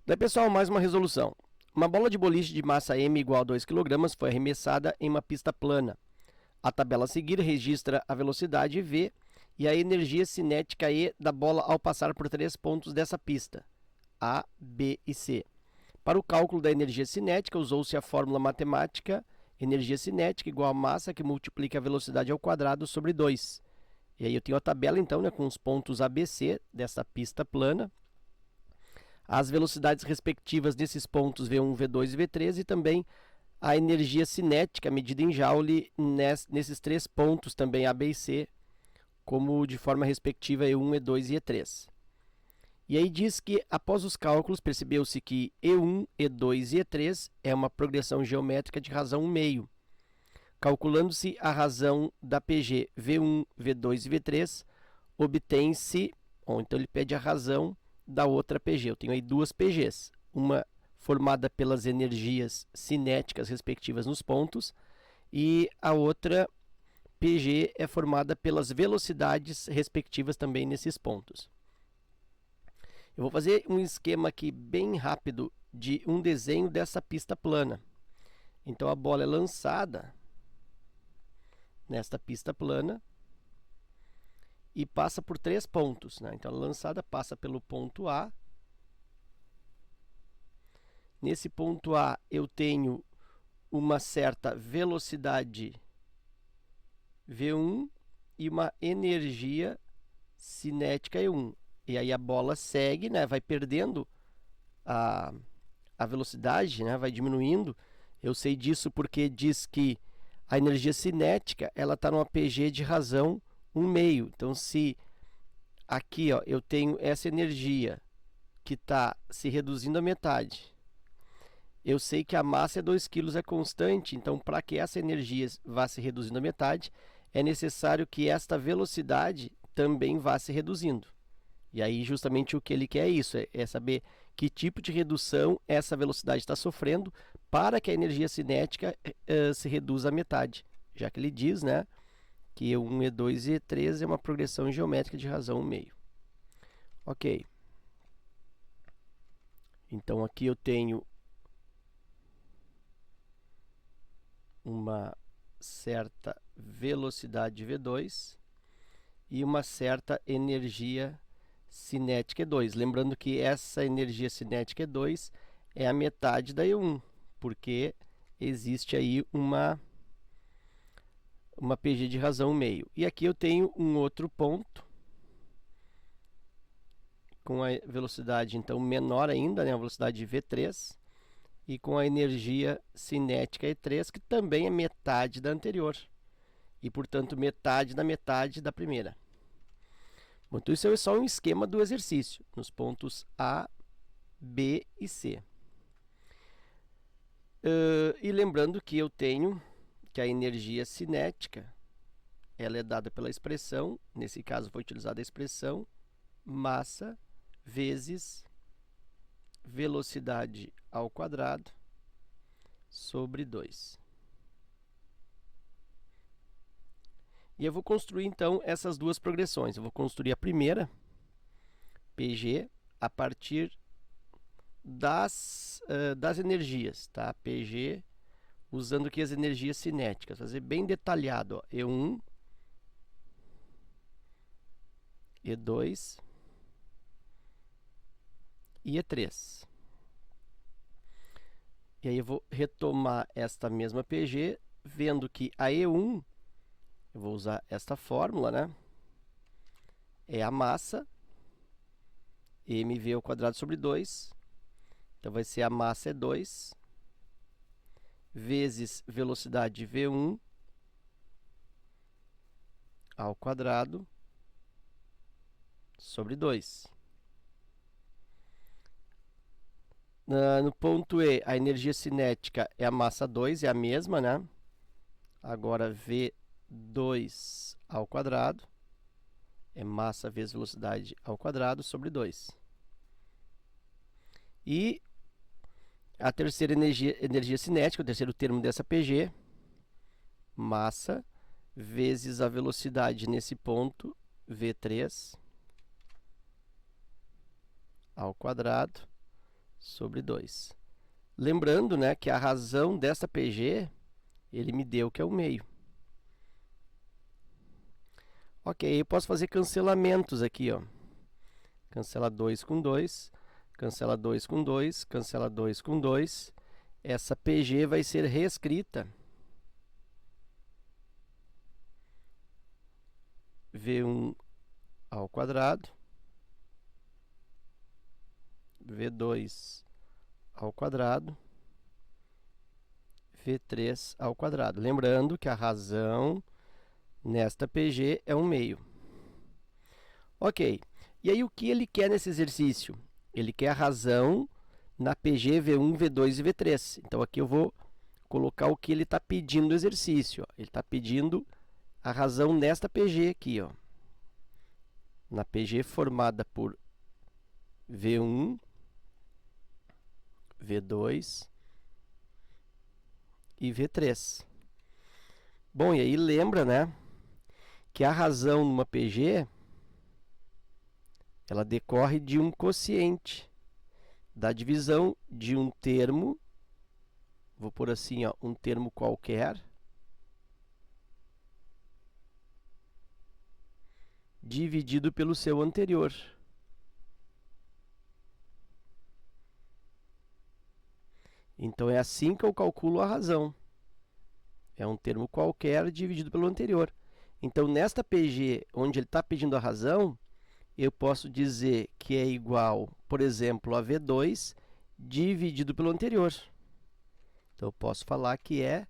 Daí, pessoal, mais uma resolução. Uma bola de boliche de massa m igual a 2 kg foi arremessada em uma pista plana. A tabela a seguir registra a velocidade v e a energia cinética E da bola ao passar por 3 pontos dessa pista, A, B e C. Para o cálculo da energia cinética, usou-se a fórmula matemática energia cinética igual a massa que multiplica a velocidade ao quadrado sobre 2. E aí eu tenho a tabela, então, com os pontos ABC dessa pista plana, as velocidades respectivas desses pontos V1, V2 e V3 e também a energia cinética medida em Joule nesses 3 pontos também A, B e C, como de forma respectiva E1, E2 e E3. E aí diz que, após os cálculos, percebeu-se que E1, E2 e E3 é uma progressão geométrica de razão 1/2. Calculando-se a razão da PG V1, V2 e V3, obtém-se, então ele pede a razão da outra PG. Eu tenho aí duas PGs, uma formada pelas energias cinéticas respectivas nos pontos e a outra PG é formada pelas velocidades respectivas também nesses pontos. Eu vou fazer um esquema aqui bem rápido de um desenho dessa pista plana. Então a bola é lançada nesta pista plana e passa por 3 pontos, né? Então a lançada passa pelo ponto A. Nesse ponto A eu tenho uma certa velocidade V1 e uma energia cinética E1. E aí a bola segue, né? Vai perdendo a velocidade, né? Vai diminuindo. Eu sei disso porque diz que a energia cinética ela está numa PG de razão 1/2. Então, se aqui ó, eu tenho essa energia que está se reduzindo à metade, eu sei que a massa é 2 kg, é constante. Então, para que essa energia vá se reduzindo à metade, é necessário que esta velocidade também vá se reduzindo. E aí, justamente, o que ele quer é isso, é saber que tipo de redução essa velocidade está sofrendo para que a energia cinética se reduza à metade. Já que ele diz, né, que E1, E2 e E3 é uma progressão geométrica de razão 1/2. Ok. Então, aqui eu tenho uma certa velocidade V2 e uma certa energia cinética E2. Lembrando que essa energia cinética E2 é a metade da E1, porque existe aí uma PG de razão 1/2. E aqui eu tenho um outro ponto com a velocidade então menor ainda, né, a velocidade V3, e com a energia cinética E3, que também é metade da anterior, e portanto metade da primeira. Bom, então isso é só um esquema do exercício, nos pontos A, B e C. E lembrando que eu tenho que a energia cinética ela é dada pela expressão, nesse caso foi utilizada a expressão massa vezes velocidade ao quadrado sobre 2. E eu vou construir, então, essas duas progressões. Eu vou construir a primeira, PG, a partir das energias, tá? PG, usando aqui as energias cinéticas. Fazer bem detalhado, ó. E1, E2 e E3. E aí eu vou retomar esta mesma PG, vendo que a E1, eu vou usar esta fórmula, né? É a massa, mv ao quadrado sobre 2. Então vai ser a massa é 2, vezes velocidade V1 ao quadrado sobre 2. No ponto E, a energia cinética é a massa 2, é a mesma, né? Agora V2 ao quadrado é massa vezes velocidade ao quadrado sobre 2. E a terceira energia cinética, o terceiro termo dessa PG, massa vezes a velocidade nesse ponto, V3 ao quadrado, sobre 2. Lembrando, né, que a razão dessa PG, ele me deu que é o meio. Ok, eu posso fazer cancelamentos aqui, ó. Cancela 2 com 2, cancela 2 com 2, cancela 2 com 2. Essa PG vai ser reescrita. V1 ao quadrado, V2 ao quadrado, V3 ao quadrado. Lembrando que a razão nesta PG é 1 meio. Ok, e aí o que ele quer nesse exercício? Ele quer a razão na PG V1, V2 e V3. Então aqui eu vou colocar o que ele está pedindo no exercício. Ó. Ele está pedindo a razão nesta PG aqui, ó. Na PG formada por V1, V2 e V3. Bom, e aí lembra, né, que a razão numa PG, ela decorre de um quociente, da divisão de um termo, vou pôr assim, ó, um termo qualquer, dividido pelo seu anterior. Então, é assim que eu calculo a razão. É um termo qualquer dividido pelo anterior. Então, nesta PG, onde ele está pedindo a razão, eu posso dizer que é igual, por exemplo, a V2 dividido pelo anterior. Então, eu posso falar que é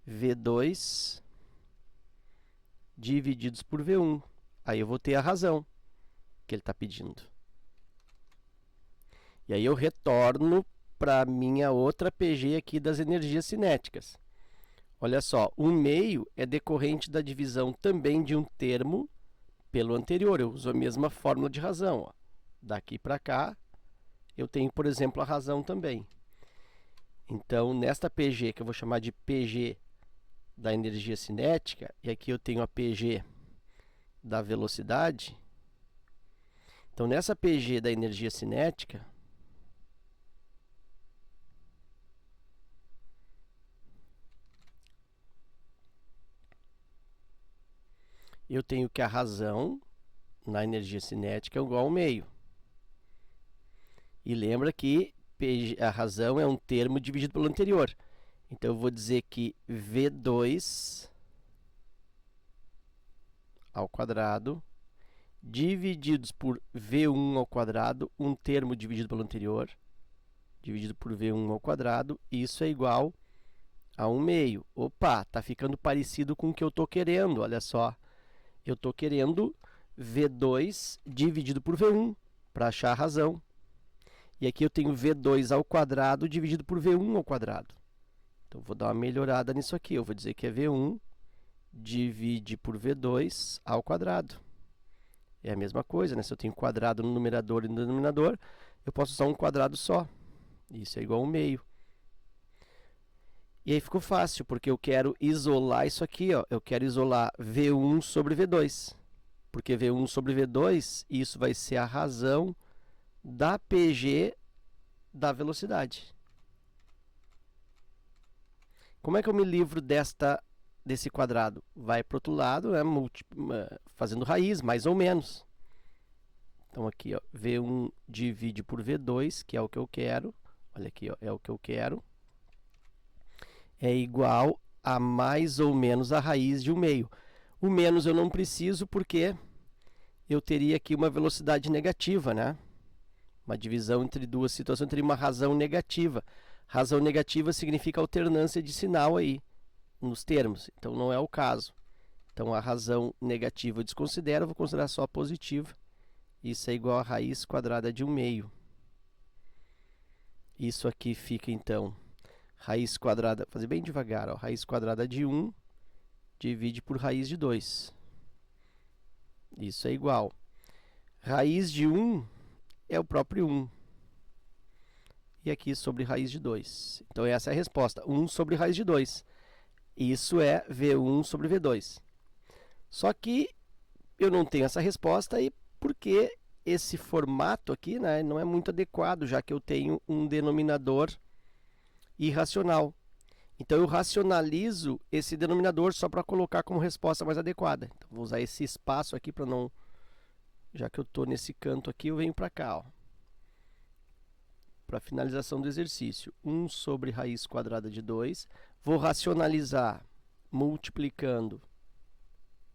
V2 divididos por V1. Aí eu vou ter a razão que ele está pedindo. E aí eu retorno para a minha outra PG aqui das energias cinéticas. Olha só, 1 meio é decorrente da divisão também de um termo pelo anterior. Eu uso a mesma fórmula de razão. Ó. Daqui para cá, eu tenho, por exemplo, a razão também. Então, nesta PG, que eu vou chamar de PG da energia cinética, e aqui eu tenho a PG da velocidade. Então, nessa PG da energia cinética, eu tenho que a razão na energia cinética é igual ao meio. E lembra que a razão é um termo dividido pelo anterior. Então, eu vou dizer que V2 ao quadrado divididos por V1 ao quadrado, um termo dividido pelo anterior, dividido por V1 ao quadrado, isso é igual a 1 meio. Opa, está ficando parecido com o que eu estou querendo, olha só. Eu estou querendo V2 dividido por V1, para achar a razão. E aqui eu tenho V2 ao quadrado dividido por V1 ao quadrado. Então, vou dar uma melhorada nisso aqui. Eu vou dizer que é V1 divide por V2 ao quadrado. É a mesma coisa, né? Se eu tenho quadrado no numerador e no denominador, eu posso usar um quadrado só. Isso é igual a 1 meio. E aí ficou fácil, porque eu quero isolar isso aqui, ó. Eu quero isolar V1 sobre V2. Porque V1 sobre V2, isso vai ser a razão da PG da velocidade. Como é que eu me livro desse quadrado? Vai para o outro lado, né, fazendo raiz, mais ou menos. Então, aqui, ó, V1 divide por V2, que é o que eu quero. Olha aqui, ó, é o que eu quero. É igual a mais ou menos a raiz de 1 meio. O menos eu não preciso porque eu teria aqui uma velocidade negativa, né? Uma divisão entre duas situações, teria uma razão negativa. Razão negativa significa alternância de sinal aí, nos termos. Então, não é o caso. Então, a razão negativa eu desconsidero, vou considerar só a positiva. Isso é igual a raiz quadrada de 1 meio. Isso aqui fica, então, raiz quadrada, vou fazer bem devagar, ó, raiz quadrada de 1 divide por raiz de 2. Isso é igual. Raiz de 1 é o próprio 1. E aqui sobre raiz de 2. Então, essa é a resposta. 1 sobre raiz de 2. Isso é V1 sobre V2. Só que eu não tenho essa resposta aí porque esse formato aqui, né, não é muito adequado, já que eu tenho um denominador irracional. Então eu racionalizo esse denominador só para colocar como resposta mais adequada. Então, vou usar esse espaço aqui para não... Já que eu estou nesse canto aqui, eu venho para cá, ó. Para finalização do exercício. 1 sobre raiz quadrada de 2. Vou racionalizar multiplicando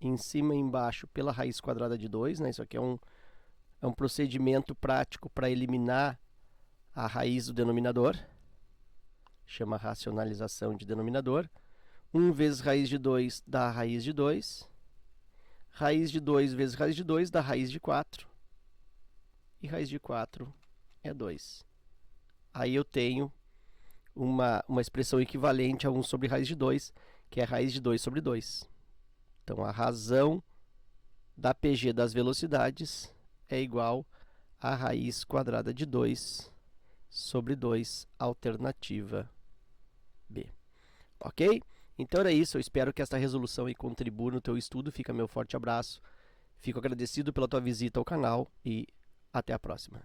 em cima e embaixo pela raiz quadrada de 2. Né? Isso aqui é um procedimento prático para eliminar a raiz do denominador. Chama racionalização de denominador. 1 vezes raiz de 2 dá raiz de 2. Raiz de 2 vezes raiz de 2 dá raiz de 4. E raiz de 4 é 2. Aí eu tenho uma expressão equivalente a 1 sobre raiz de 2, que é raiz de 2 sobre 2. Então, a razão da PG das velocidades é igual a raiz quadrada de 2 sobre 2, alternativa B. Ok? Então era isso, eu espero que esta resolução aí contribua no teu estudo. Fica meu forte abraço. Fico agradecido pela tua visita ao canal e até a próxima.